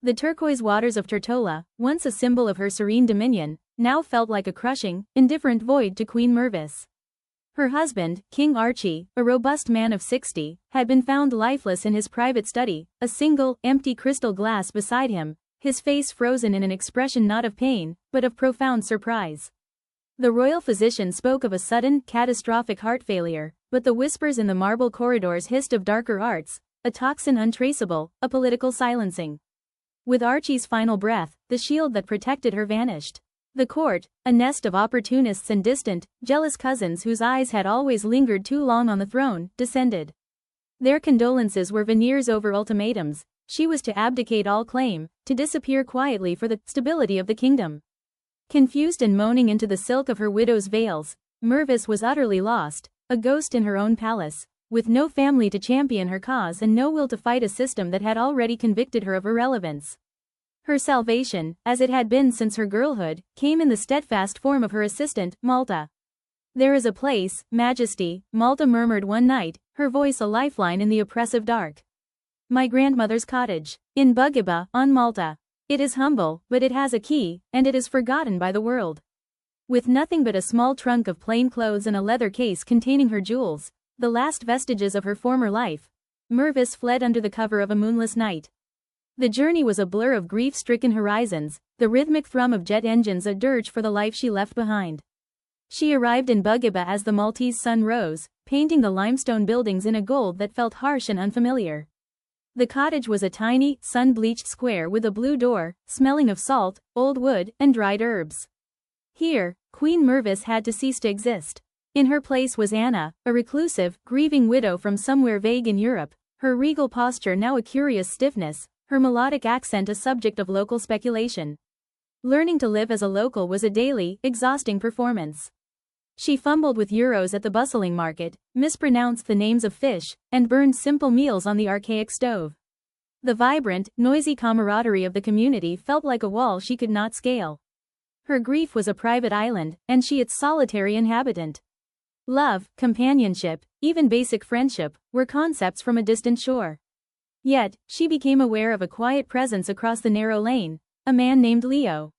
The turquoise waters of Tortola, once a symbol of her serene dominion, now felt like a crushing, indifferent void to Queen Mervis. Her husband, King Archie, a robust man of 60, had been found lifeless in his private study, a single, empty crystal glass beside him, his face frozen in an expression not of pain, but of profound surprise. The royal physician spoke of a sudden, catastrophic heart failure, but the whispers in the marble corridors hissed of darker arts, a toxin untraceable, a political silencing. With Archie's final breath, the shield that protected her vanished. The court, a nest of opportunists and distant, jealous cousins whose eyes had always lingered too long on the throne, descended. Their condolences were veneers over ultimatums. She was to abdicate all claim, to disappear quietly for the stability of the kingdom. Confused and moaning into the silk of her widow's veils, Mervis was utterly lost, a ghost in her own palace, with no family to champion her cause and no will to fight a system that had already convicted her of irrelevance. Her salvation, as it had been since her girlhood, came in the steadfast form of her assistant, Malta. "There is a place, Majesty," Malta murmured one night, her voice a lifeline in the oppressive dark. "My grandmother's cottage. In Bugiba, on Malta. It is humble, but it has a key, and it is forgotten by the world." With nothing but a small trunk of plain clothes and a leather case containing her jewels, the last vestiges of her former life, Mervis fled under the cover of a moonless night. The journey was a blur of grief-stricken horizons, the rhythmic thrum of jet engines a dirge for the life she left behind. She arrived in Bugiba as the Maltese sun rose, painting the limestone buildings in a gold that felt harsh and unfamiliar. The cottage was a tiny, sun-bleached square with a blue door, smelling of salt, old wood, and dried herbs. Here, Queen Mervis had to cease to exist. In her place was Anna, a reclusive, grieving widow from somewhere vague in Europe, her regal posture now a curious stiffness, her melodic accent a subject of local speculation. Learning to live as a local was a daily, exhausting performance. She fumbled with euros at the bustling market, mispronounced the names of fish, and burned simple meals on the archaic stove. The vibrant, noisy camaraderie of the community felt like a wall she could not scale. Her grief was a private island, and she its solitary inhabitant. Love, companionship, even basic friendship, were concepts from a distant shore. Yet, she became aware of a quiet presence across the narrow lane, a man named Leo.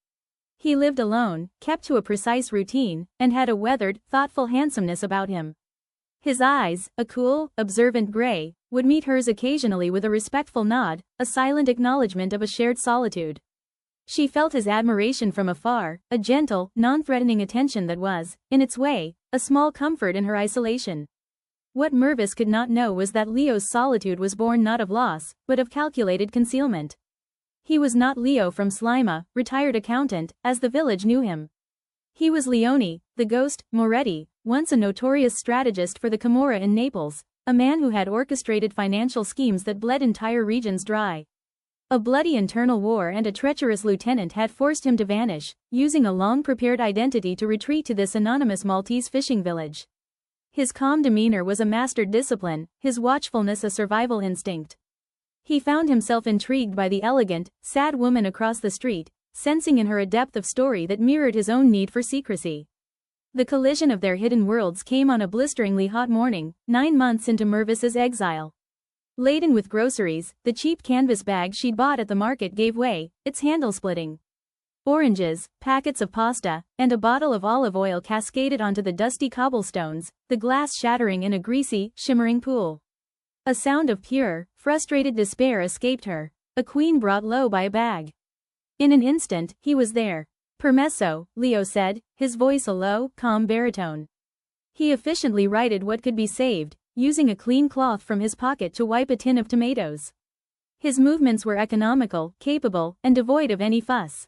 He lived alone, kept to a precise routine, and had a weathered, thoughtful handsomeness about him. His eyes, a cool, observant gray, would meet hers occasionally with a respectful nod, a silent acknowledgement of a shared solitude. She felt his admiration from afar, a gentle, non-threatening attention that was, in its way, a small comfort in her isolation. What Mervis could not know was that Leo's solitude was born not of loss, but of calculated concealment. He was not Leo from Slima, retired accountant, as the village knew him. He was Leone, the ghost, Moretti, once a notorious strategist for the Camorra in Naples, a man who had orchestrated financial schemes that bled entire regions dry. A bloody internal war and a treacherous lieutenant had forced him to vanish, using a long-prepared identity to retreat to this anonymous Maltese fishing village. His calm demeanor was a mastered discipline, his watchfulness a survival instinct. He found himself intrigued by the elegant, sad woman across the street, sensing in her a depth of story that mirrored his own need for secrecy. The collision of their hidden worlds came on a blisteringly hot morning, 9 months into Mervis's exile. Laden with groceries, the cheap canvas bag she'd bought at the market gave way, its handle splitting. Oranges, packets of pasta, and a bottle of olive oil cascaded onto the dusty cobblestones, the glass shattering in a greasy, shimmering pool. A sound of pure, frustrated despair escaped her, a queen brought low by a bag. In an instant, he was there. "Permesso," Leo said, his voice a low, calm baritone. He efficiently righted what could be saved, using a clean cloth from his pocket to wipe a tin of tomatoes. His movements were economical, capable, and devoid of any fuss.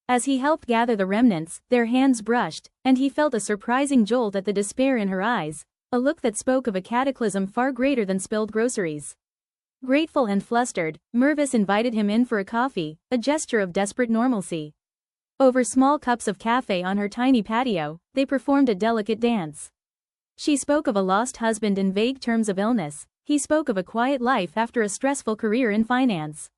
As he helped gather the remnants, their hands brushed, and he felt a surprising jolt at the despair in her eyes, a look that spoke of a cataclysm far greater than spilled groceries. Grateful and flustered, Mervis invited him in for a coffee, a gesture of desperate normalcy. Over small cups of cafe on her tiny patio, they performed a delicate dance. She spoke of a lost husband in vague terms of illness, he spoke of a quiet life after a stressful career in finance.